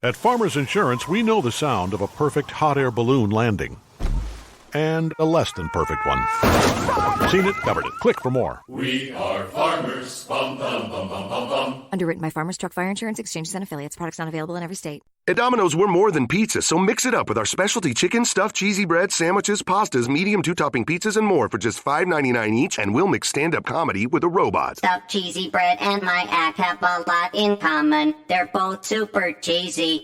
At Farmers Insurance, we know the sound of a perfect hot air balloon landing. And a less than perfect one. Seen it, covered it. Click for more. We are farmers. Bum, bum, bum, bum, bum, bum. Underwritten by Farmers Truck Fire Insurance Exchanges and Affiliates. Products not available in every state. At Domino's, we're more than pizza, so mix it up with our specialty chicken, stuffed cheesy bread, sandwiches, pastas, medium two-topping pizzas, and more for just $5.99 each, and we'll mix stand-up comedy with a robot. Stuffed cheesy bread and my act have a lot in common. They're both super cheesy.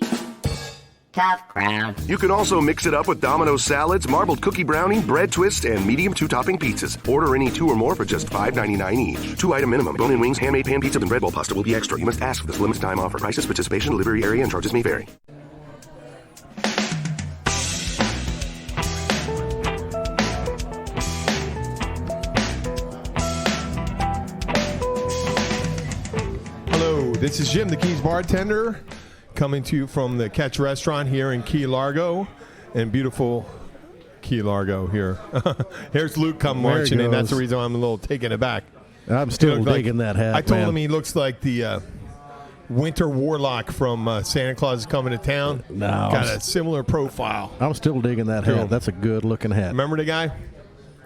Tough crowd. You can also mix it up with Domino's salads, marbled cookie brownie, bread twist, and medium two-topping pizzas. Order any two or more for just $5.99 each. 2-item minimum. Bone-in wings, handmade pan pizza, and bread bowl pasta will be extra. You must ask for this limited time offer. Prices, participation, delivery area, and charges may vary. Hello, this is Jim, the Keys bartender, coming to you from the Catch Restaurant here in Key Largo, and beautiful Key Largo here. Here's Luke come marching in. That's the reason why I'm a little taken aback. I'm still digging that hat, I told man. him he looks like the Winter Warlock from Santa Claus is Coming to Town. No. Got a similar profile. I'm still digging that hat. That's a good-looking hat. Remember the guy?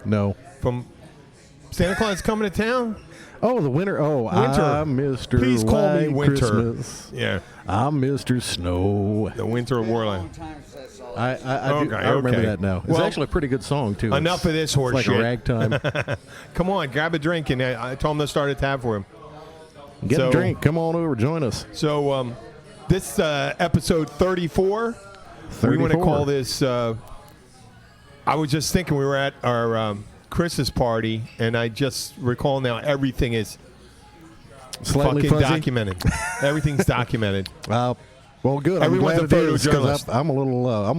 No. From Santa Claus is Coming to Town? Oh, the winter. Oh, Winter. I'm Mr. Please call me White Winter. Christmas. Yeah. I'm Mr. Snow. The Winter Warlock. I remember that now. It's actually a pretty good song, too. Enough of this horse like shit. a ragtime. Come on, grab a drink. And I told him to start a tab for him. Get a drink. Come on over. Join us. So this episode 34, we want to call this, I was just thinking we were at our Christmas party, and I just recall now everything is Slightly fucking fuzzy? documented. Everything's documented. Well, good. Everyone's I'm a glad it is, 'cause photojournalist. I'm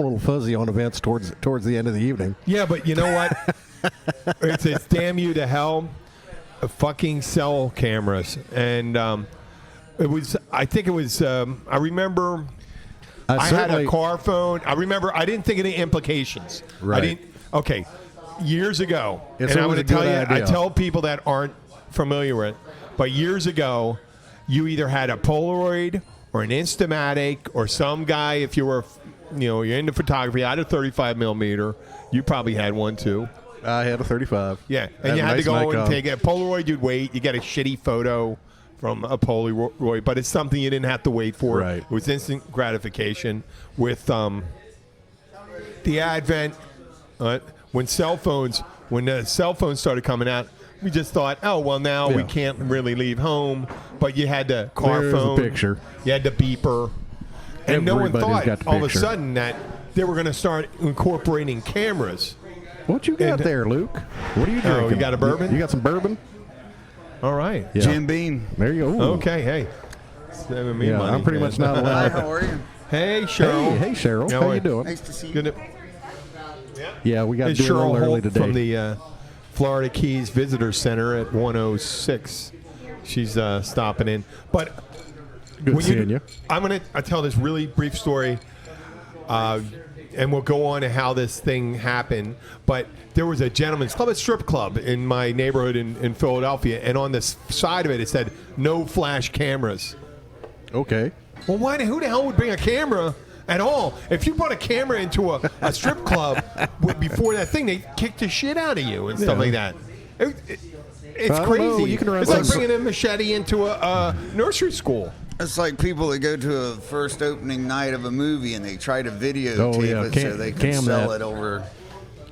a little fuzzy on events towards the end of the evening. Yeah, but you know what? it's damn you to hell. Fucking cell cameras, and it was. I think it was. I remember. I had a car phone. I remember. I didn't think of any implications. Right. I didn't. Okay. Years ago, It's and I'm always going to a tell good you. idea. I tell people that aren't familiar with it, but years ago, you either had a Polaroid or an Instamatic or some guy. If you were, you're into photography, I had a 35 millimeter. You probably had one too. I had a 35. Yeah, and you had to go and take a Polaroid. You'd wait. You get a shitty photo from a Polaroid, but it's something you didn't have to wait for. Right. It was instant gratification. With the advent, when the cell phones started coming out, we just thought, oh well, now we can't really leave home. But you had the car There's phone. a picture. You had the beeper, and no one Everybody's thought got the all of a picture. sudden that they were going to start incorporating cameras. What you got there, Luke? What are you drinking? Oh, you got a bourbon? You got some bourbon? All right. Yeah. Jim Beam. There you go. Okay, hey. Saving me money, I'm pretty man. much not allowed. How are you? Hey, Cheryl. Hey, Cheryl. How you doing? Nice to see you. Good. Yeah, we got to It's do it a Cheryl little early Holt today. from the Florida Keys Visitor Center at 106. She's stopping in. But Good seeing you. I tell this really brief story, and we'll go on to how this thing happened. But there was a gentleman's club, a strip club in my neighborhood in Philadelphia, and on the side of it, it said, no flash cameras. Okay. Well, who the hell would bring a camera at all? If you brought a camera into a strip club before that thing, they kick the shit out of you and stuff like that. It's I don't crazy. know. You can run It's like some- bringing a machete into a nursery school. It's like people that go to a first opening night of a movie and they try to videotape Oh, yeah. it so they can Cam sell that. it over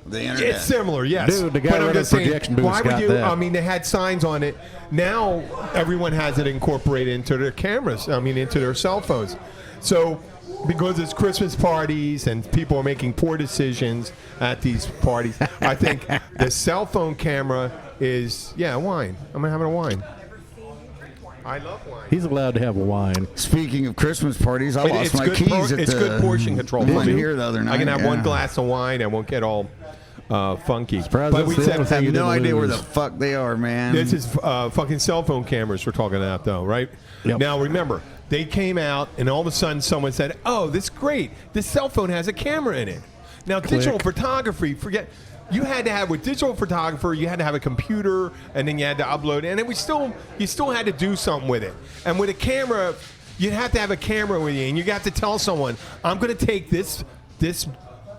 the internet. It's similar, yes. Dude, the guy But I'm running just saying, projection booth's why would got you? that. I mean, they had signs on it. Now everyone has it incorporated into their cameras. I mean, into their cell phones. So because it's Christmas parties and people are making poor decisions at these parties, I think the cell phone camera is wine. I'm having a wine. I love wine. He's allowed to have a wine. Speaking of Christmas parties, I lost It's my good keys at it's the good portion control. one for me. here the other night. I can have one yeah. glass of wine. I won't get all funky. Surprised But that's we the said only thing you I have no didn't idea where the lose. fuck they are, man. this is fucking cell phone cameras we're talking about, though, right? Yep. Now, remember, they came out, and all of a sudden someone said, oh, this is great. This cell phone has a camera in it. Now, digital photography, forget... You had to have, with digital photographer, you had to have a computer, and then you had to upload it, and you still had to do something with it. And with a camera, you'd have to have a camera with you, and you got to tell someone, I'm going to take this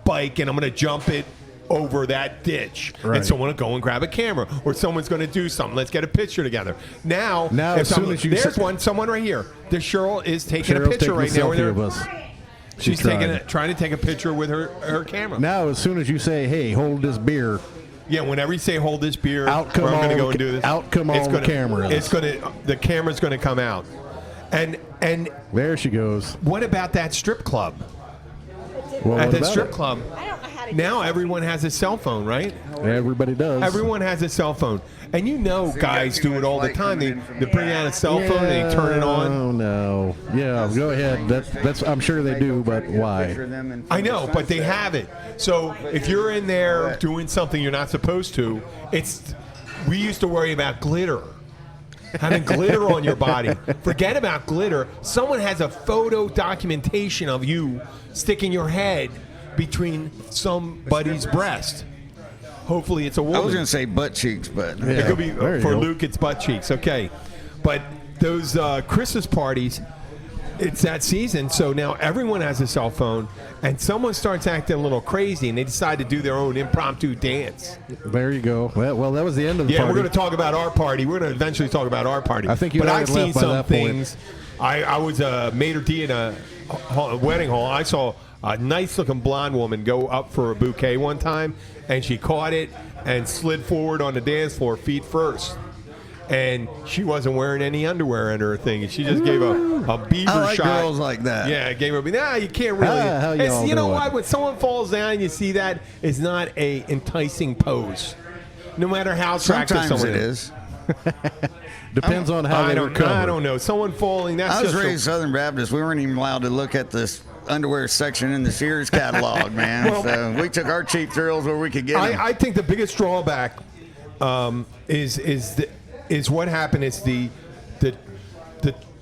bike and I'm going to jump it over that ditch, and someone will go and grab a camera, or someone's going to do something. Let's get a picture together. Now as soon as you there's someone right here. There's Cheryl is taking a picture right now with her. She's trying to take a picture with her camera. Now, as soon as you say, "Hey, hold this beer," yeah, whenever you say "hold this beer," I'm going to go and do this. Out come all the cameras. The camera's going to come out, and there she goes. What about that strip club? Well, at that strip club, now everyone has a cell phone, right? Everybody does. Everyone has a cell phone. And guys do it all the time. They bring out a cell phone and they turn it on. Oh, no. Yeah, go ahead. That's I'm sure they do, but why? I know, but they have it. So if you're in there doing something you're not supposed to, we used to worry about glitter. Having glitter on your body. Forget about glitter. Someone has a photo documentation of you sticking your head between somebody's breast. Hopefully it's a woman. I was going to say butt cheeks, but it could be for Luke. It's butt cheeks. Okay, but those Christmas parties, it's that season, so now everyone has a cell phone, and someone starts acting a little crazy, and they decide to do their own impromptu dance. There you go. Well, that was the end of the party. Yeah, we're going to talk about our party. We're going to eventually talk about our party. I think you. But I've seen some things. I was a maitre d' in a wedding hall. I saw a nice-looking blonde woman go up for a bouquet one time, and she caught it and slid forward on the dance floor feet first. And she wasn't wearing any underwear under her thing. And she just gave a beaver I like shot. Girls like that. Yeah, gave her. You can't really. You know what? When someone falls down and you see that, it's not a enticing pose. No matter how attractive Sometimes someone it is. Depends on how they recover. I don't know. Someone falling. That's I was raised Southern Baptist. We weren't even allowed to look at this underwear section in the Sears catalog, man. So we took our cheap thrills where we could get them. I think the biggest drawback is what happened. It's the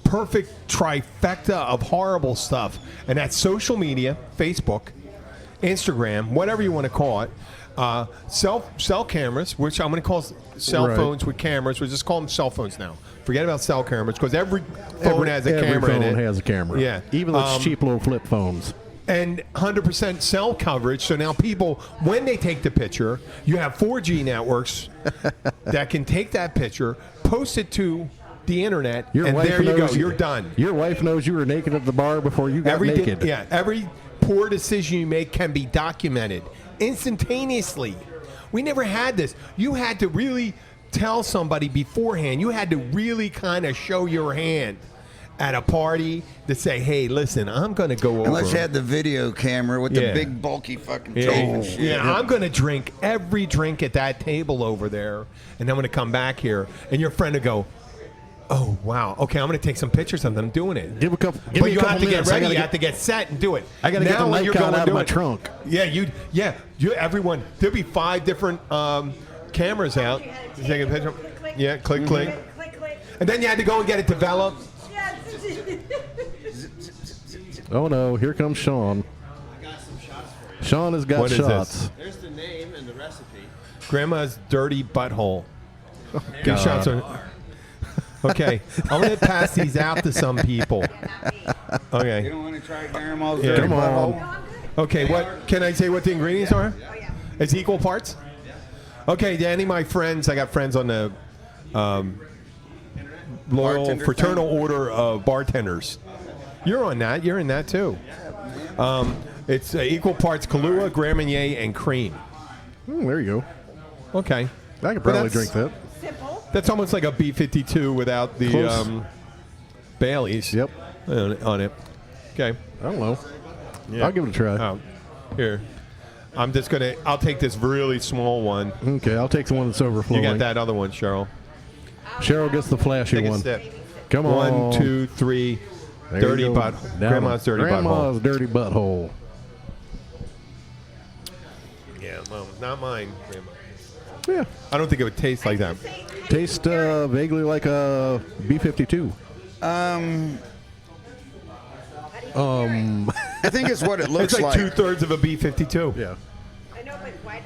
perfect trifecta of horrible stuff, and that's social media, Facebook, Instagram, whatever you want to call it. Cell cameras, which I'm going to call cell phones with cameras. We just call them cell phones now. Forget about cell cameras because every phone has a camera in it. Every phone has a camera. Yeah. Even those cheap little flip phones. And 100% cell coverage. So now people, when they take the picture, you have 4G networks that can take that picture, post it to the internet, and there you go. You're done. Your wife knows you were naked at the bar before you got naked. Every poor decision you make can be documented instantaneously. We never had this. You had to really tell somebody beforehand. You had to really kind of show your hand at a party to say, hey, listen, I'm going to go over. Unless you had the video camera with the big, bulky fucking tape and shit. Yeah, I'm going to drink every drink at that table over there, and I'm going to come back here, and your friend will go, oh, wow. Okay, I'm going to take some pictures of them doing it. Give me a couple you have to get ready. You have to get set and do it. I got to get the Nikon out of my trunk. Yeah, everyone. There'll be 5 different cameras out. You take a picture. Yeah, click. And then you had to go and get it developed. Oh, no. Here comes Sean. I got some shots for you. Sean has got shots. There's the name and the recipe. Grandma's Dirty Butthole. Good shots. Okay, I'm going to pass these out to some people. Okay. You don't want to try Grandma's Dirty Come on. Butthole? Okay, what can I say what the ingredients are? It's equal parts? Okay, Danny, my friends, I got friends on the loyal Bartender fraternal order of bartenders. You're on that. You're in that too. It's equal parts Kahlua, Grand Marnier, and cream. There you go. Okay. I could probably drink that. That's almost like a B-52 without the Baileys. Yep. On it. Okay. I don't know. Yeah. I'll give it a try. Here. I'll take this really small one. Okay, I'll take the one that's overflowing. You got that other one, Cheryl. Cheryl gets the flashy one. Take a sip. Come on. 1, 2, 3. Dirty butthole. Grandma's dirty butthole. Grandma's dirty butthole. Yeah, no, not mine, Grandma. Yeah. I don't think it would taste like that. Tastes vaguely like a B-52. I think it's what it looks it's like 2/3 of a B-52. Yeah. I know, but how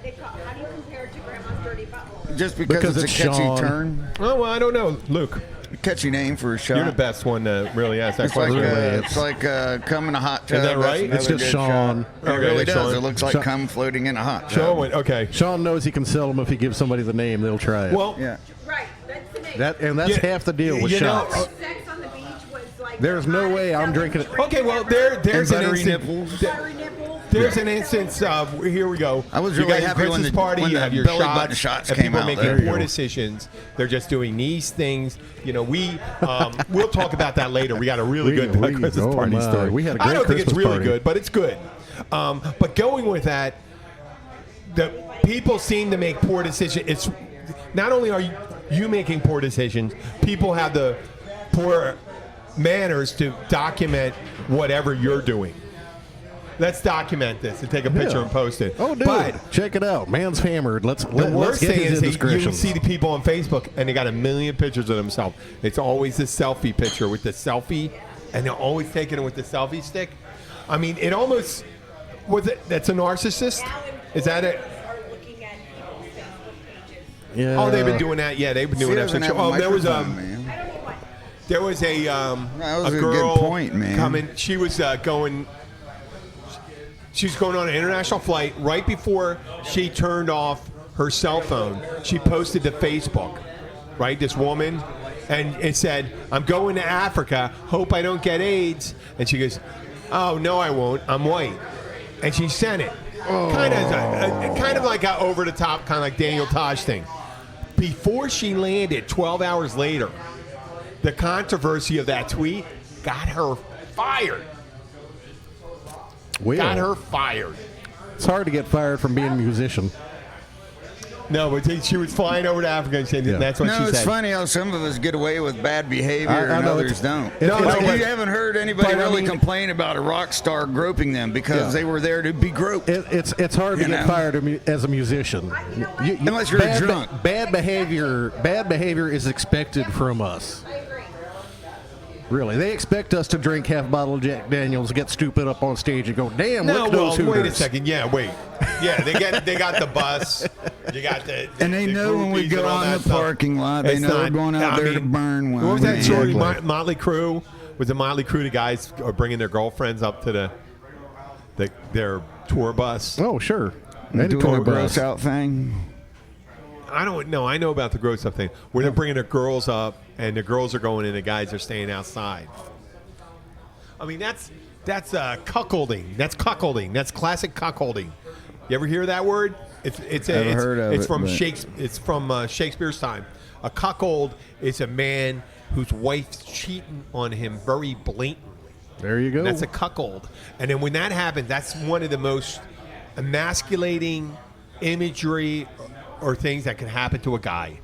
do you compare it to Grandma's Dirty Butthole? Just because it's a catchy Sean. turn. Oh, well, I don't know. Luke. catchy name for a shot. You're the best one to really ask that It's like, question. it's like cum in a hot tub. Is that right? That's It's just another good Sean. shot. It really that's does. Sean. It looks like Sean. cum floating in a hot tub. Sean went, okay. Sean knows he can sell them if he gives somebody the name. They'll try it. Well, Yeah. Right, that's the name. That's Yeah, half the deal with you know, shots. Sex on the beach was like. There's the no hottest way I'm selling drinking it. drink okay, well, ever. there's And an buttery instant. nipples. Buttery nipples. There's an instance of, here we go. I was You really got your happy when Christmas the- party, when you the have your belly button shots and came people out. are There making you poor go. decisions. They're just doing these things. You know, we'll talk about that later. We got a really good Christmas oh party my. story. We had a I great don't think it's Christmas really party. good, but it's good. But going with that, the people seem to make poor decisions. It's not only are you making poor decisions, people have the poor manners to document whatever you're doing. Let's document this and take a picture Yeah. and post it. Oh, dude, But check it out. Man's hammered. Let's the let's worst get thing his is that you indiscretions. see the people on Facebook and they got a million pictures of themselves. It's always the selfie picture with the selfie, and they're always taking it with the selfie stick. I mean, it almost was it. That's a narcissist. Is that it? Are looking at people's Facebook pages. Yeah. Oh, they've been doing that. Yeah, they've been doing She that. doesn't since- have a Oh, there was microphone, man. I don't know what. there was a That was a girl good point, man. coming. She was going. She was going on an international flight right before she turned off her cell phone. She posted to Facebook, right? This woman, and it said, "I'm going to Africa. Hope I don't get AIDS." And she goes, "Oh no, I won't. I'm white." And she sent it, kind of like a over the top, kind of like Daniel Taj thing. Before she landed, 12 hours later, the controversy of that tweet got her fired. Well, Got her fired. It's hard to get fired from being a musician. No, but she was flying over to Africa and saying Yeah. that's what No, she it's said. funny how some of us get away with bad behavior I and know others it's- don't. No, Like, but- you haven't heard anybody but I really mean- complain about a rock star groping them because Yeah. they were there to be groped. It's hard to You get know? fired as a musician. Unless you're bad, drunk. Bad behavior is expected from us. I agree. Really, they expect us to drink half a bottle of Jack Daniels, get stupid up on stage, and go, "Damn, No, look at well, those Hooters." wait a second. Yeah, wait. Yeah, they got the bus. You got the And they the know when we groupies go and all on that the stuff. parking lot, they It's know we're not- going out I there to mean, burn one. What was that Yeah, story? exactly. Motley Crue was the Motley Crue. The guys are bringing their girlfriends up to their tour bus. Oh, sure. Any Doing tour a gross bus. out thing. I don't know. I know about the gross up thing. Where they're bringing their girls up, and the girls are going in, the guys are staying outside. I mean, that's cuckolding. That's cuckolding. That's classic cuckolding. You ever hear that word? It's heard of it's it, from but- It's from Shakespeare's time. A cuckold is a man whose wife's cheating on him very blatantly. There you go. That's a cuckold. And then when that happens, that's one of the most emasculating imagery or things that can happen to a guy.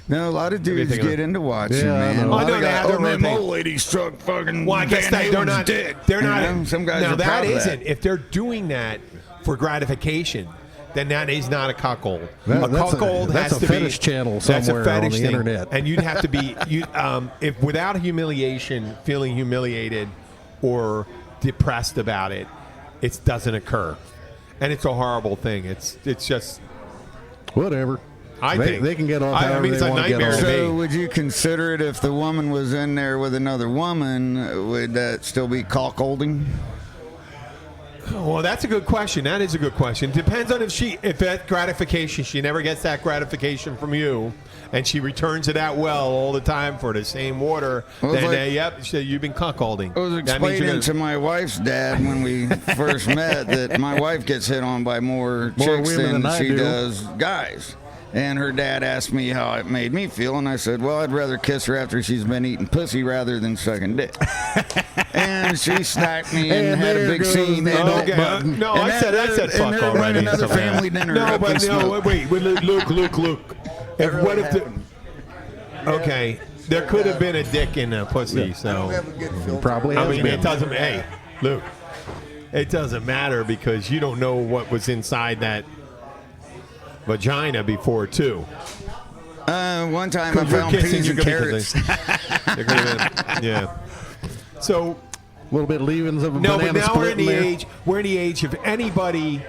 No, a lot of dudes Everything get on- into watching, Yeah, I man. know. A lot I know of they guys, have their oh, man, own my thing. old lady struck fucking Well, I guess Van they're Halen's not. dick. They're You not. know? Some guys now are proud that of isn't. If they're doing that for gratification, then that is not a cuckold. That's a cuckold that's has a to fetish be, channel that's a somewhere on fetish the thing. internet. And you'd have to be if without humiliation, feeling humiliated or depressed about it, it doesn't occur, and it's a horrible thing. It's just. Whatever. I they, think they can get off. I however mean, it's they a want to get nightmare off. to me. So would you consider it if the woman was in there with another woman, would that still be cockholding? Well, that's a good question. That is a good question. Depends on if that gratification, she never gets that gratification from you, and she returns it out well all the time for the same water. Well, it's Then, like- yep, you've been cuckolding. I was That means you're explaining to my wife's dad when we first met that my wife gets hit on by more chicks women than than I she do. does guys. And her dad asked me how it made me feel, and I said, well, I'd rather kiss her after she's been eating pussy rather than sucking dick. And she snapped me and, And had a there big goes scene. the And adult Okay, button. no, and I said and fuck her already. running another It's okay. family dinner. No, up in but no, smoke. wait, Luke. If what if okay, there could have been a dick in a pussy, so Probably I has mean, been. it doesn't. Hey, Luke, it doesn't matter because you don't know what was inside that vagina before too. One time I You're found kissing, peas you're and gonna be carrots. kissing. There could have been- yeah. So A little bit of leavings of a no, but banana now we're in split the there. age. We're in the age of anybody.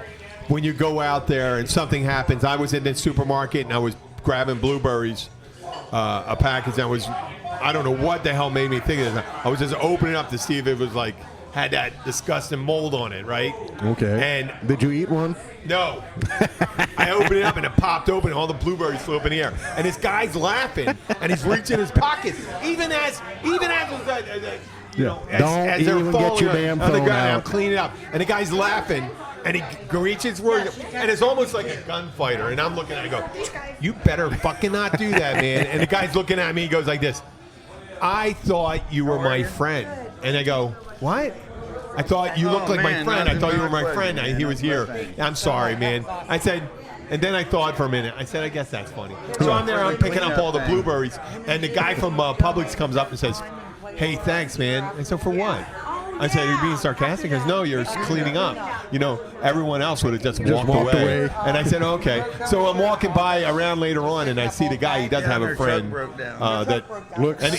When you go out there and something happens, I was in the supermarket and I was grabbing blueberries, a package. I was I don't know what the hell made me think of this. I was just opening up to see if it was like had that disgusting mold on it, right? Okay. And did you eat one? no. I opened it up and it popped open and all the blueberries flew up in the air. And this guy's laughing and he's reaching in his pocket, even as you know, Don't as they're even falling get your on damn the phone ground. And I'm out. cleaning it up, and the guy's laughing. And he reaches for it, and it's almost like a gunfighter. And I'm looking at it, I go, "You better fucking not do that, man." And the guy's looking at me, he goes like this, "I thought you were my friend." And I go, "What?" "I thought you looked like my friend. I thought you were my friend." He was here. "I'm sorry, man." I said, and then I thought for a minute. I said, "I guess that's funny." So I'm there, I'm picking up all the blueberries, and the guy from Publix comes up and says, "Hey, thanks, man." I said, "For what?" I said, "You're being sarcastic?" He goes, "No, you're cleaning up. You know, everyone else would have just walked away. And I said, "Okay." So I'm walking by around later on, and I see the guy. He does have a friend that looks. And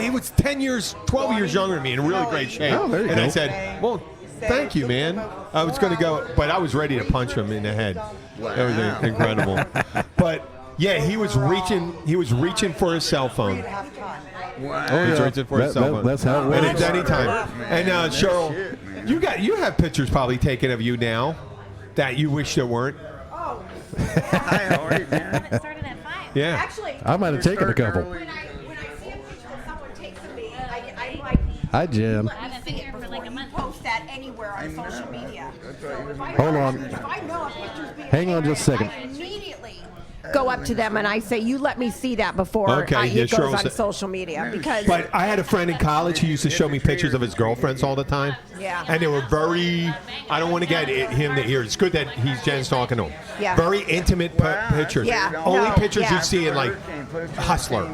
he was 10 years, 12 years younger than me, in really great shape. Oh, there you and go. I said, "Well, thank you, man." I was going to go, but I was ready to punch him in the head. That was incredible. But yeah, he was reaching for his cell phone. Wow. Oh, He's yeah. reaching for his cell phone. That's how it And works. it's any time. And Cheryl, you have pictures probably taken of you now that you wish there weren't. Hi, how are you, man? It started at 5. Yeah. Actually, I might have taken a couple. when I see a picture that someone takes of me, I'm like, Hi, Jim. let me see it before you post that anywhere on social media. So if I Hold on. If I know a picture's being Hang on just a second. I immediately go up to them and I say, "You let me see that before Okay, yeah, it goes Cheryl on said- social media." Because But I had a friend in college who used to show me pictures of his girlfriends all the time. Yeah. And they were very, I don't want to get him to hear. It's good that Jen's talking to him. Yeah. Very intimate pictures. Yeah, Only no, pictures yeah. you see in like Hustler.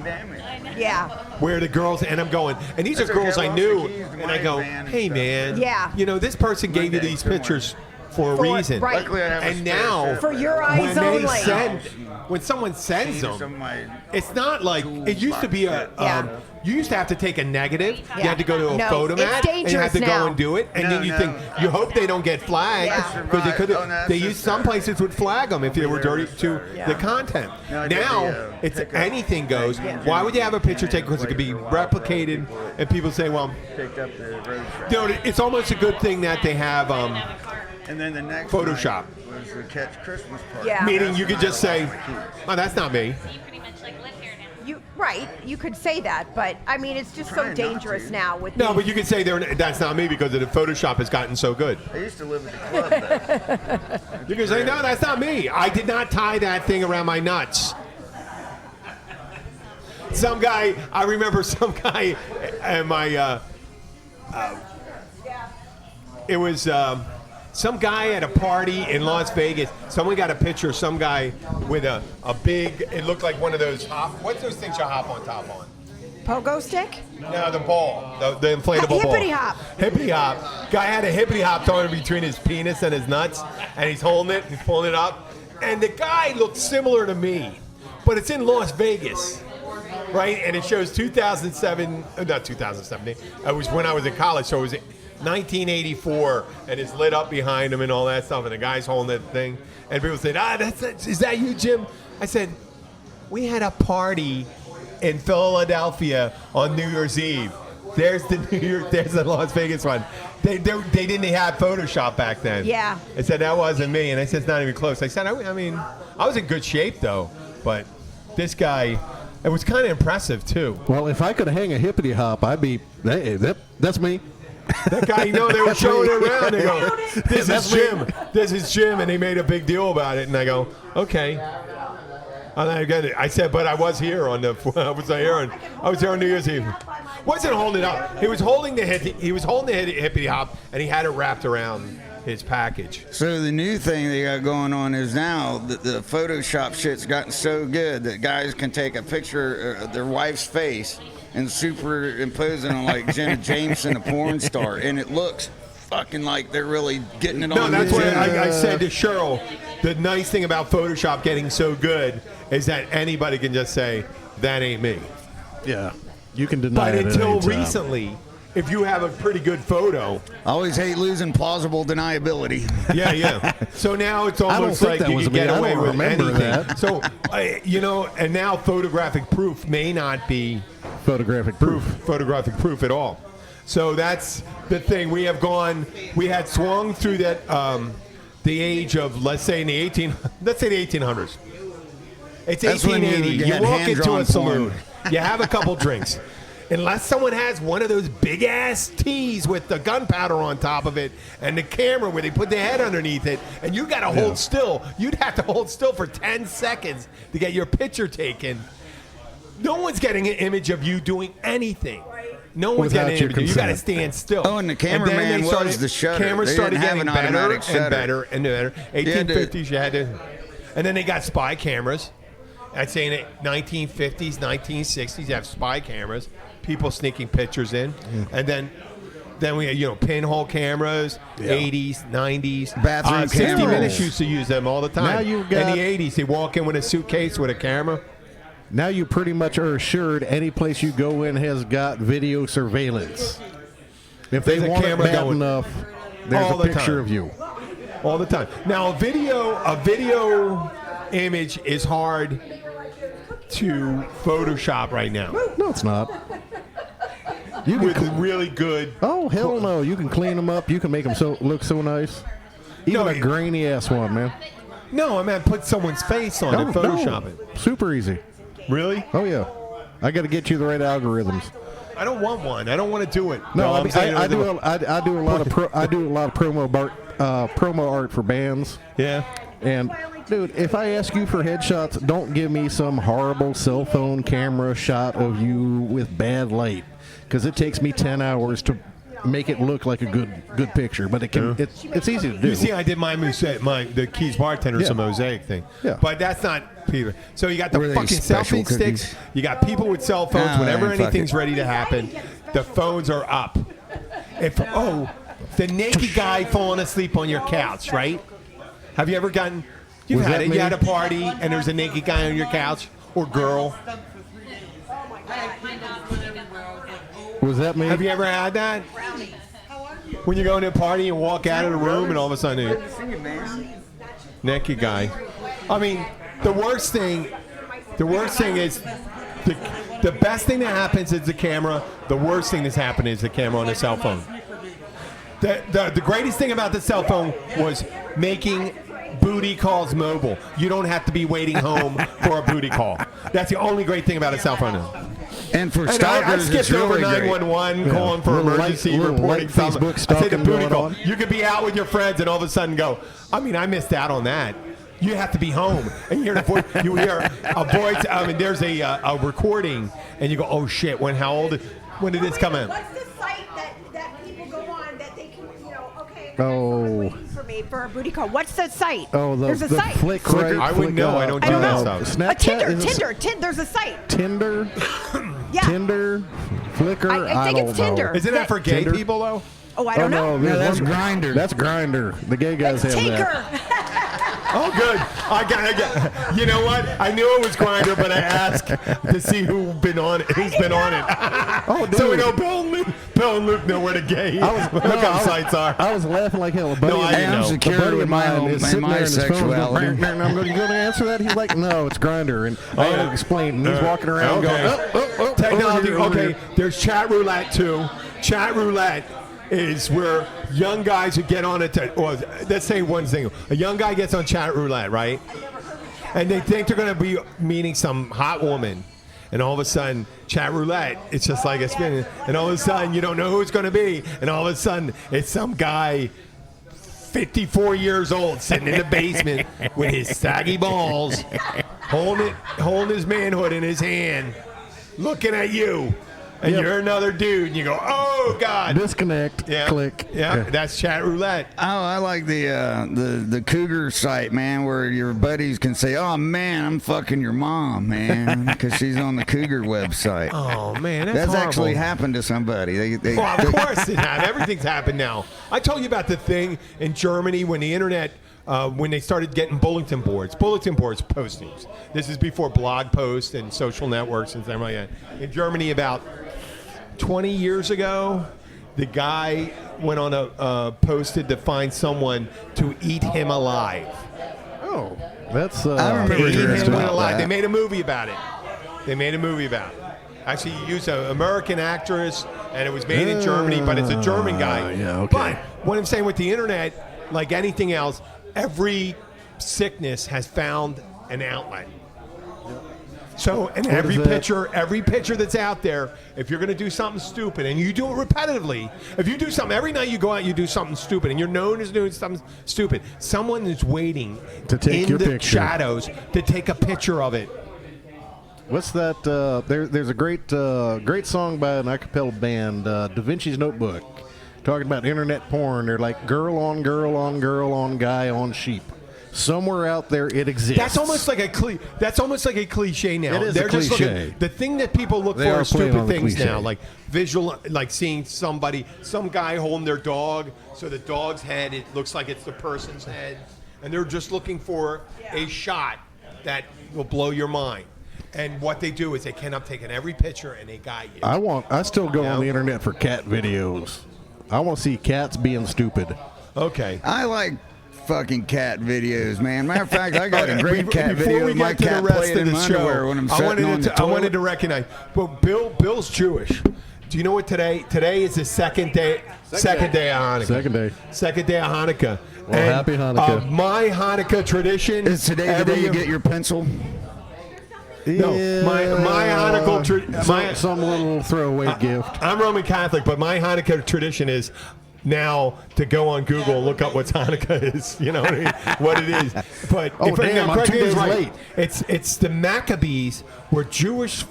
yeah, Where the girls, and I'm going, and these are girls I knew, and I go, "Hey man, Yeah. you know, this person gave you these pictures for a reason." right. Luckily, I have a And spare now, set. For your eyes when they only. when someone sends Some of them, my it's not like it used to be a. Yeah. You used to have to take a negative. You Yeah. had to go to a No, photo it's mat, and you had dangerous to go now. and do it. And No, then you no. think you hope they don't get flagged Yeah. because they could. Oh, no, that's They just used some places would flag them if they were dirty to the content. No, I did Now the, it's pickup. anything goes. Why would you have a picture taken? Because it could be replicated, and people say, "Well, picked up the road truck. you know, it's almost a good thing that they have." And then the next Photoshop. night was the Catch Christmas party. Yeah. Meaning you could just say, "Oh, that's not me." You could say that, but I mean, it's just so Trying not dangerous to. now with No, these- but you can say that's not me because the Photoshop has gotten so good. I used to live at the club, though. You can say, "No, that's not me. I did not tie that thing around my nuts." Some guy, I remember some guy at my, it was some guy at a party in Las Vegas. Someone got a picture of some guy with a big, it looked like one of those what's those things you hop on top on? pogo stick. No, the ball, the inflatable ball. Hippity hop. Hippity hop. Guy had a hippity hop thrown in between his penis and his nuts, and he's holding it, he's pulling it up. And the guy looked similar to me, but it's in Las Vegas, right? And it shows 2007, not 2007, it was when I was in college, so it was 1984, and it's lit up behind him and all that stuff, and the guy's holding that thing. And people said, is that you, Jim? I said, we had a party in Philadelphia on New Year's Eve. There's the Las Vegas one. They didn't have Photoshop back then. Yeah. I said, that wasn't me. And I said, it's not even close. I said, I mean, I was in good shape, though. But this guy, it was kind of impressive, too. Well, if I could hang a hippity hop, I'd be, hey, that's me. That guy, they were showing it around. They go, this is That's me. Jim. This is Jim. And they made a big deal about it. And I go, okay. And I said, but I was here on I was here on New Year's Eve. Wasn't holding it up. He was holding the hippity hop, and he had it wrapped around his package. So the new thing they got going on is now the Photoshop shit's gotten so good that guys can take a picture of their wife's face and superimpose it on like Jenna Jameson, a porn star, and it looks fucking like they're really getting it No, on. that's what video. I said to Cheryl. The nice thing about Photoshop getting so good is that anybody can just say, that ain't me. Yeah. You can deny But it at until any time. recently, if you have a pretty good photo. I always hate losing plausible deniability. Yeah. So now it's I don't almost think like that you was can me. get I away don't with remember anything. that. So, and now photographic proof may not be photographic proof. Photographic proof at all. So that's the thing. We had swung through that the age of, let's say the 1800s. It's That's when 1880. you You walk hand-drawn into a porn. saloon. You have a couple drinks. Unless someone has one of those big ass teas with the gunpowder on top of it and the camera where they put their head underneath it, and you got to hold still. You'd have to hold still for 10 seconds to get your picture taken. No one's getting an image of you doing anything. No one's Without getting an your image of you. You got to consent. stand still. Oh, and the cameraman was the shutter. Cameras They started didn't have getting an better automatic and shutter. better and better. You had to- 1850s, you had to. And then they got spy cameras. I'd say in the 1950s, 1960s, you have spy cameras, people sneaking pictures in, and then we had pinhole cameras, 80s, 90s, Bathroom 60 cameras. Minutes used to use them all the time. Now you've got- in the 80s, they walk in with a suitcase with a camera. Now you pretty much are assured any place you go in has got video surveillance. If they There's a want it camera bad going enough, there's all a the picture time. of you. All the time. Now, a video image is hard to Photoshop right now. No, it's not. You With can really good. Oh hell no! You can clean them up. You can make them look so nice. Even No, a grainy ass one, man. No, I mean put someone's face on it, Photoshop it. Super easy. Really? Oh yeah. I got to get you the right algorithms. I don't want one. I don't want to do it. No, I'm saying I do a lot of promo art for bands. Yeah. And dude, if I ask you for headshots, don't give me some horrible cell phone camera shot of you with bad light, because it takes me 10 hours to make it look like a good picture. But it can it's easy to do. You see, I did the Keys Bartender, some mosaic thing. Yeah. But that's not people. So you got the Were they fucking special selfie cookies? sticks. You got people with cell phones. Ah, Whenever man, fuck anything's it. ready to happen, the phones are up. The naked guy falling asleep on your couch, right? Have you ever gotten? You've Was had that it. me? You had a party and there's a naked guy on your couch or girl. Was that me? Have you ever had that? When you go into a party and walk out of the room and all of a sudden, naked guy. I mean, the worst thing is the best thing that happens is the camera. The worst thing that's happened is the camera on the cell phone. The greatest thing about the cell phone was making booty calls mobile. You don't have to be waiting home for a booty call. That's the only great thing about a cell phone. And for And I stalkers, it's skipped over really great. 911 calling for Little emergency little reporting something. Facebook I said the stalking booty going call. on. You could be out with your friends and all of a sudden go, I missed out on that. You have to be home. And you hear a voice. There's a recording and you go, oh shit, when did this come in? What's the site that people go on that they can, okay, Oh. waiting for me for a booty call. What's the site? Oh, There's a the site. flick Flickr? right. I wouldn't know. I don't do that stuff. Snapchat? There's a site. Tinder? Yeah. Tinder? Flickr? I think don't it's Tinder. know. Isn't that for gay Tinder? people though? Oh, I don't know. there's that's one- Grindr. That's Grindr. The gay guys It's have Tinker. that. Oh, good. I got. You know what? I knew it was Grindr, but I asked to see who's been on it. Oh, dude. So we know Bill and Luke know where the gay hookup sites are. I was laughing like hell. A buddy, No, I didn't I'm know. secure a buddy with of my mine own is sitting my there in his phone going, sexuality. I'm going to answer that. He's like, no, it's Grindr. And I had to explain. And he's walking around going, oh, Technology. over here. Okay, there's chat roulette too. Chat roulette is where young guys who get on it. Let's say one thing. A young guy gets on chat roulette, right? And they think they're going to be meeting some hot woman. And all of a sudden, chat roulette, it's just like a spinning. And all of a sudden, you don't know who it's going to be. And all of a sudden, it's some guy 54 years old sitting in the basement with his saggy balls, holding his manhood in his hand, looking at you. And Yep. you're another dude. And you go, oh, God. Disconnect. Yeah. Click. Yeah, that's chat roulette. Oh, I like the Cougar site, man, where your buddies can say, "Oh man, I'm fucking your mom, man," because she's on the Cougar website. Oh, man, that's That's horrible. actually happened to somebody. Well, of course it has. Everything's happened now. I told you about the thing in Germany when the internet, when they started getting bulletin boards postings. This is before blog posts and social networks and stuff like that. In Germany, about 20 years ago, the guy went on posted to find someone to eat him alive. Oh, that's. I remember Eat hearing him about alive. that. They made a movie about it. Actually, he used an American actress, and it was made in Germany, but it's a German guy. Yeah, okay. But what I'm saying with the internet, like anything else, every sickness has found an outlet. So, and every picture that's out there, if you're going to do something stupid, and you do it repetitively, if you do something, every night you go out, you do something stupid, and you're known as doing something stupid, someone is waiting to take your picture. Shadows to take a picture of it. What's that? There's a great song by an a cappella band, Da Vinci's Notebook, talking about internet porn. They're like girl on girl on girl on guy on sheep. Somewhere out there, it exists. That's almost like a cliche now. It is They're a just cliche. looking, the thing that people look They for are is playing stupid on the things cliche. now, like visual, like seeing some guy holding their dog, so the dog's head, it looks like it's the person's head, and they're just looking for a shot that will blow your mind. And what they do is they end up taking every picture and they guide you. I still go on the internet for cat videos. I want to see cats being stupid. Okay. I like fucking cat videos, man. Matter of fact, I got a great cat Before video we of my get to the cat rest playing of in the my show, underwear when I'm sitting on the I wanted toilet. to recognize. Well, Bill's Jewish. Do you know what today? Today is the second day of Hanukkah. Second day of Hanukkah. Well, happy Hanukkah. My Hanukkah tradition Is today the day you get your pencil? No, my Hanukkah some little throwaway gift. I'm Roman Catholic, but my Hanukkah tradition is now to go on Google and look up what Hanukkah is. You know what I mean? What it is. But Oh, damn, I'm 2 days late. It's the Maccabees were Jewish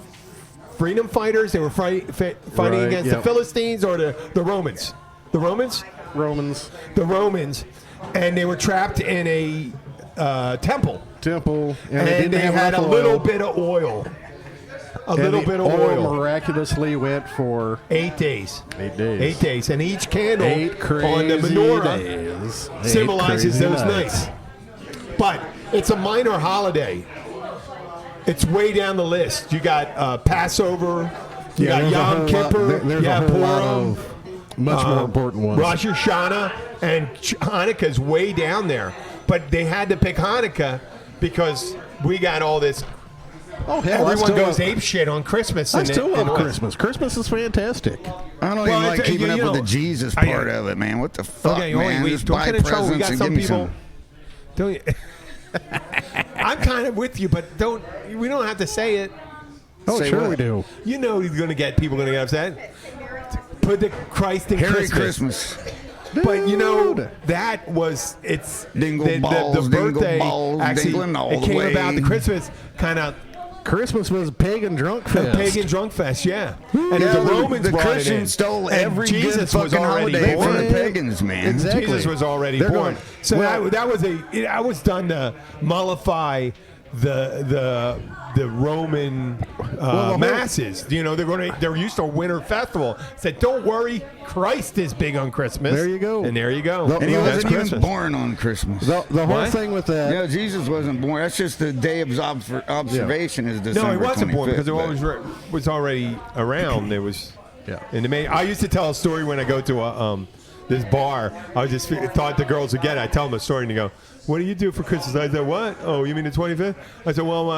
freedom fighters. They were fighting against the Philistines or the Romans. The Romans. The Romans, and they were trapped in a temple. And they had a little bit of oil. Oil miraculously went for 8 days. 8 days. 8 days. And each candle 8 crazy on the menorah days. symbolizes 8 crazy those nights. But it's a minor holiday. It's way down the list. You got Passover. You got Yom Kippur. There's you a have whole lot Purim. of much more important ones. Rosh Hashanah and Hanukkah's way down there. But they had to pick Hanukkah because we got all this. Oh, hell, everyone goes ape shit on Christmas. I still love Christmas. Christmas is fantastic. I don't even like keeping up with the Jesus part of it, man. What the fuck, man? Wait, Just don't buy get in trouble. We presents got and some give me people. some. Don't you? I'm kind of with you, but we don't have to say it. Oh, Say sure what? we do. You know he's going to get people going to get upset. Put the Christ in Merry Christmas. Christmas. But you know that was it's Dingle the balls, birthday dingle balls, actually dingling all it the came way. about the Christmas kind of Christmas was pagan drunk fest. pagan drunk fest, yeah. And Yeah, the Romans the brought it in. Christians stole And every Jesus good was fucking already holiday born. for the pagans, man. Exactly. Jesus was already They're born. going- So well- that was done to mollify the Roman masses. You know, they're used to a winter festival. Said, don't worry, Christ is big on Christmas. There you go. And there you go. And he That's wasn't even Christmas. born on Christmas. The whole What? thing with that. Yeah, Jesus wasn't born. That's just the day of observation is December No, he wasn't 25th, born because it but- always was already around. There was, Yeah. in the May. I used to tell a story when I go to this bar. I just thought the girls would get it. I tell them a story and they go, "What do you do for Christmas?" I said, "What? Oh, you mean the 25th?" I said, "Well,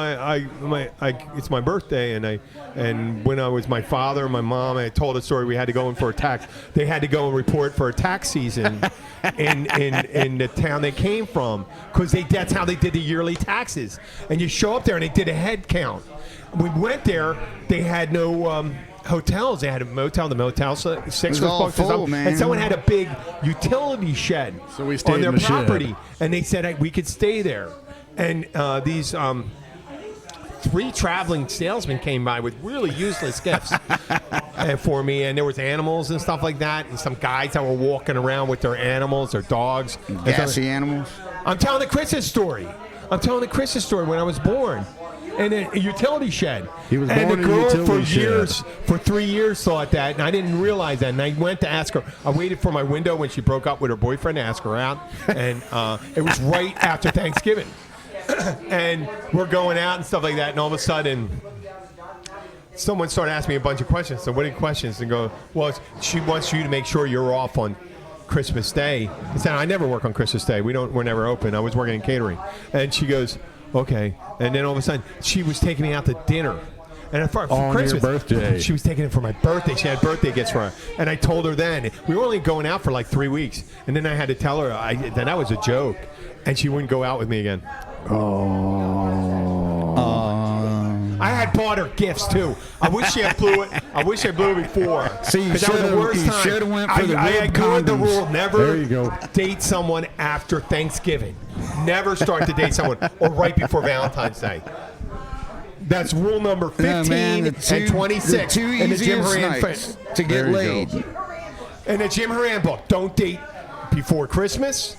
it's my birthday, and when I was my father and my mom, I told a story. We had to go in for a tax. They had to go and report for a tax season in the town they came from because that's how they did the yearly taxes. And you show up there and they did a head count. We went there. They had no hotels. They had a motel. The Motel 6 was all booked or full, something. man. And someone had a big utility shed So we stayed on their in the shed. property. And they said we could stay there. And these 3 traveling salesmen came by with really useless gifts for me. And there was animals and stuff like that. And some guys that were walking around with their animals, their dogs. Gassy animals. I'm telling the Christmas story. When I was born. And a utility shed. He was and born the in a girl utility shed. for 3 years thought that, and I didn't realize that. And I went to ask her. I waited for my window when she broke up with her boyfriend to ask her out, and it was right after Thanksgiving. And we're going out and stuff like that, and all of a sudden, someone started asking me a bunch of questions. So, what are the questions? And go, well, she wants you to make sure you're off on Christmas Day. I said, I never work on Christmas Day. We're never open. I was working in catering. And she goes, okay. And then all of a sudden, she was taking me out to dinner. And for On your Christmas, birthday. she was taking it for my birthday. She had birthday gifts for her. And I told her then, we were only going out for like 3 weeks. And then I had to tell her that was a joke. And she wouldn't go out with me again. I had bought her gifts too. I wish I blew it. I wish I blew it before. See, you 'Cause that was the worst time. should have went for the I red ignored the condoms. rule. Never There you go. date someone after Thanksgiving. Never start to date someone or right before Valentine's Day. That's rule number 15 and 26 the two in the Jim easiest Horan nights to get There you laid. go. in the Jim Horan book. Don't date before Christmas.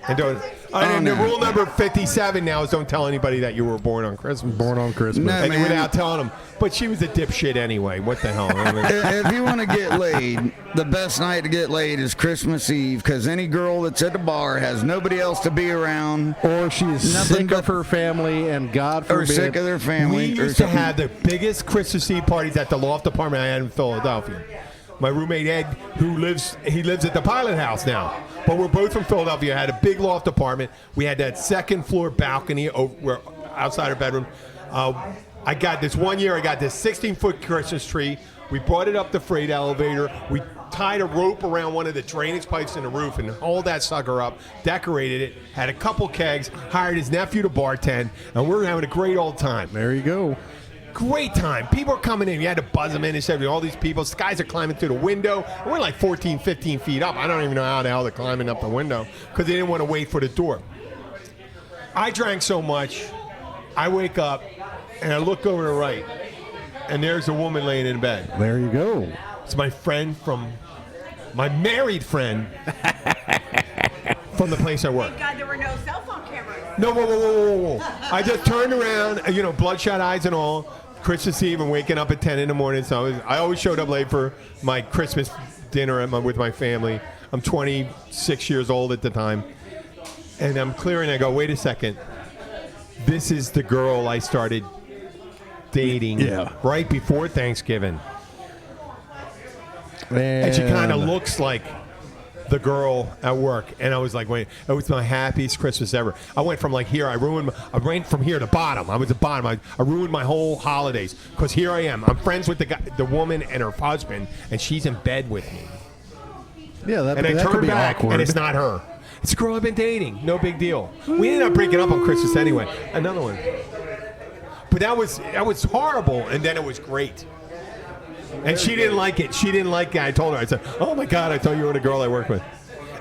And don't. And the rule number 57 now is don't tell anybody that you were born on Christmas. Born on Christmas. No, And man. without telling them. But she was a dipshit anyway. What the hell? I mean, If you want to get laid, the best night to get laid is Christmas Eve, because any girl that's at the bar has nobody else to be around, Or she is Nothing sick but- of her family, and God or forbid. sick of their we family. or used to something. have the biggest Christmas Eve parties at the loft apartment I had in Philadelphia. My roommate Ed, who lives at the Pilot House now, but we're both from Philadelphia. Had a big loft apartment. We had that second floor balcony outside our bedroom. I got this 16-foot Christmas tree. We brought it up the freight elevator. We tied a rope around one of the drainage pipes in the roof and hauled that sucker up, decorated it, had a couple kegs, hired his nephew to bartend, and we were having a great old time. There you go. Great time. People are coming in. You had to buzz them in and say, all these people. Guys are climbing through the window. We're like 14, 15 feet up. I don't even know how the hell they're climbing up the window because they didn't want to wait for the door. I drank so much, I wake up and I look over to the right, and there's a woman laying in bed. There you go. It's my married friend from the place I work. Thank God there were no cell phone cameras. No, whoa. I just turned around, bloodshot eyes and all, Christmas Eve and waking up at 10 in the morning. So I always showed up late for my Christmas dinner with my family. I'm 26 years old at the time. And I'm clearing. I go, wait a second. This is the girl I started dating right before Thanksgiving. And she kind of looks like the girl at work, and I was like, wait, it was my happiest Christmas ever. I went from like here, I went from here to bottom. I was at bottom. I ruined my whole holidays because here I am. I'm friends with the woman and her husband, and she's in bed with me. Yeah, that And I could turn be back, awkward. and it's not her. It's a girl I've been dating. No big deal. We ended up breaking up on Christmas anyway. Another one. But that was horrible, and then it was great. And she didn't like it. She didn't like it. I told her. I said, "Oh my God, I thought you were the girl I work with,"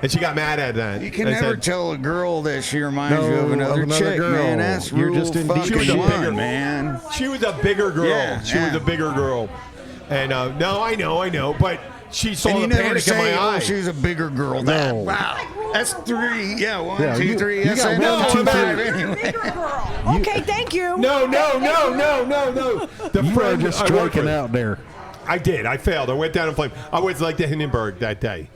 and she got mad at that. You can I never said, tell a girl that she reminds you of No, another another chick, girl. man. That's You're rule just in deep fucking shit. one, man. She was a bigger girl. Yeah, she was yeah. a bigger girl. And no, I know, but she saw And you the never panic in say, my "Oh, eye. she's a bigger girl." No. Wow, that's three. Yeah, one, Yeah, two, you- three. you Yes, got I know. one, two, Five three. anyway. Bigger girl. Okay, thank you. No. The You are friend just I work striking with. out there. I did. I failed. I went down in flames. I was like the Hindenburg that day.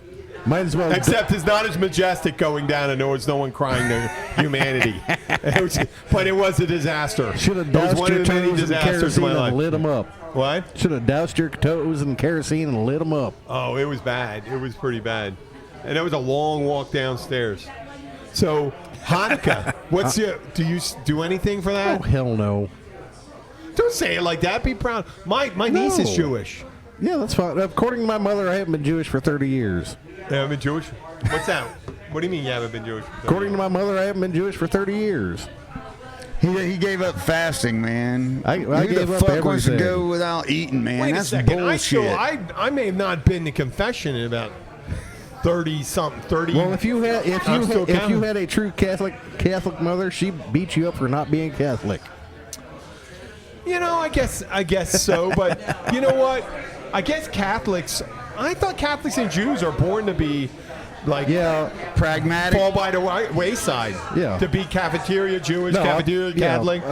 Might as well. Except it's not as majestic going down, and there was no one crying to humanity. But it was a disaster. Should have It was doused one your of the many toes in disasters of kerosene my and life. lit them up. What? Should have doused your toes in kerosene and lit them up. Oh, it was bad. It was pretty bad. And it was a long walk downstairs. So, Hanukkah, do you do anything for Oh, that? hell no. Don't say it like that. Be proud. My niece is No. Jewish. Yeah, that's fine. According to my mother, I haven't been Jewish for 30 years. Yeah, I've been Jewish. What's that? What do you mean you haven't been Jewish? According to my mother, I haven't been Jewish for 30 years. He gave up fasting, man. I Who gave the up fuck wants to everything. go without eating, man? Wait That's a second. bullshit. I may have not been to confession in about 30-something, 30. Well, if you had a true Catholic mother, she beat you up for not being Catholic. I guess so. But you know what? I guess Catholics. I thought Catholics and Jews are born to be like pragmatic. fall by the wayside. Yeah. To be cafeteria Jewish, No, cafeteria yeah, Catholic.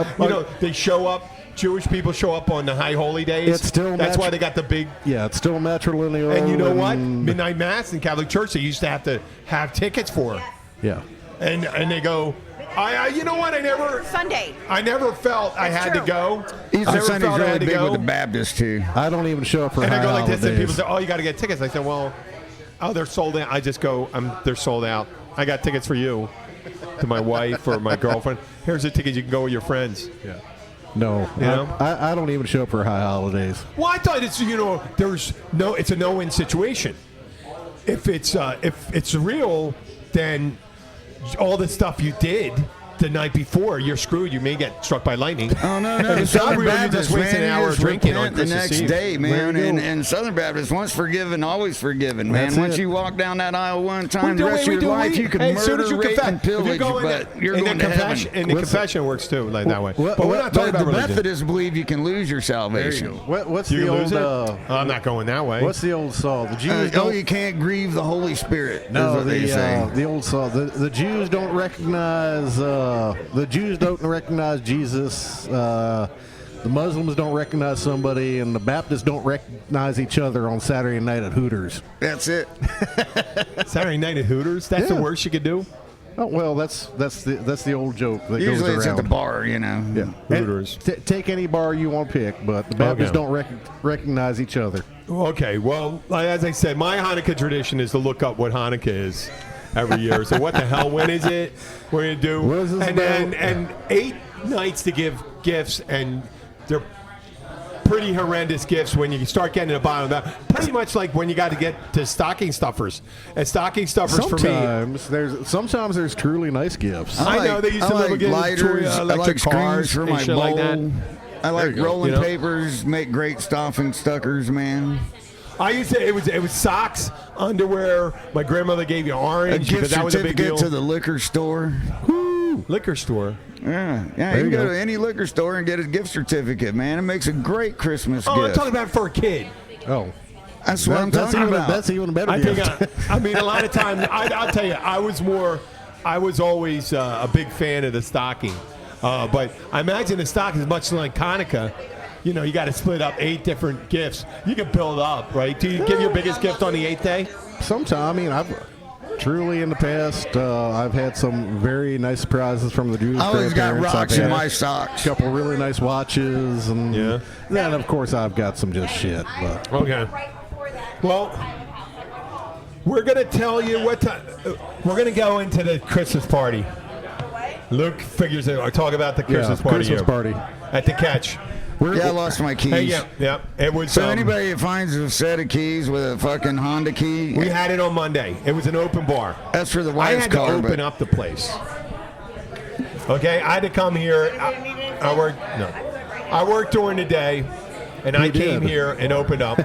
They show up. Jewish people show up on the high holy days. It's still That's why they got the big. Yeah, it's still matrilineal. And you know what? Midnight Mass in Catholic Church, they used to have tickets for. Yeah. And they go. You know what? Sunday. I never felt I had to go. Easter I never Sunday's felt I really had to big go. with the Baptists too. I don't even show up for And I high go like this, and people holidays. say, "Oh, you got to get tickets." I said, "Well, they're sold out." I just go, "They're sold out. I got tickets for you." To my wife or my girlfriend. Here's a ticket. You can go with your friends. Yeah. No, You know? I don't even show up for high holidays. Well, I thought it's it's a no-win situation. If it's real, then all the stuff you did the night before, you're screwed. You may get struck by lightning. Oh, no. If it's not Southern real, you Baptist, just wasted an man, hour you of just drinking on repent the Christmas next Eve. day, man. And Southern Baptist, once forgiven, always forgiven, man. That's Once it. you walk down that aisle one time, the rest of your life, you can as soon as murder, you rape, confess, and pillage, but you're going to heaven. And the confession works too, like that way. What- But we're not talking But about the religion. Methodists believe you can lose your salvation. What's You the can old? lose it? I'm not going that way. What's the old saw? The Jews Oh, don't. you can't grieve the Holy Spirit. No, is what they say. the old saw. The Jews don't recognize. The Jews don't recognize Jesus. The Muslims don't recognize somebody, and the Baptists don't recognize each other on Saturday night at Hooters. That's it. Saturday night at Hooters? That's the Yeah. worst you could do? Oh, well, that's the old joke that Usually goes it's around. at the bar, you know. Yeah, Hooters. Take any bar you want to pick, but the Baptists don't recognize each other. Okay, well, as I said, my Hanukkah tradition is to look up what Hanukkah is every year. So what the hell, when is it? We're going to do. What is this about? And 8 nights to give gifts, and they're pretty horrendous gifts when you start getting to the bottom of that. Pretty much like when you got to get to stocking stuffers. And stocking stuffers for me. Sometimes there's truly nice gifts. I know they used to like get lighters. I electric like cars screws for and my shit bowl. like that. I like you go. rolling You know? papers. Make great stocking stuckers, man. I used to. It was socks, underwear. My grandmother gave you A orange because gift that was a big deal. certificate to the liquor store. Liquor store. Yeah, you can go to any liquor store and get a gift certificate, man. It makes a great Christmas Oh, I'm gift. talking about for a kid. Oh, That's what I'm talking about. That's even a better I think. gift. I mean, a lot of times. I'll tell you, I was always a big fan of the stocking, but I imagine the stocking is much like Hanukkah. You know, you got to split up 8 different gifts. You can build up, right? Do you give your biggest gift on the 8th day? Sometime, I mean, truly in the past, I've had some very nice surprises from the Jewish I always got grandparents. rocks I've in had my socks. a couple really nice watches, and then of course I've got some just shit. But Okay. Well, we're gonna tell you what time. We're gonna go into the Christmas party. Luke figures it. Or talk about the Christmas party. Christmas here. party. At the Catch. Yeah, I lost my keys. Hey, yeah. It was. So anybody that finds a set of keys with a fucking Honda key, We had it on Monday. It was an open bar. that's for the I wife's had to car. open but up the place. Okay, I had to come here. I worked during the day, and I came here and opened up,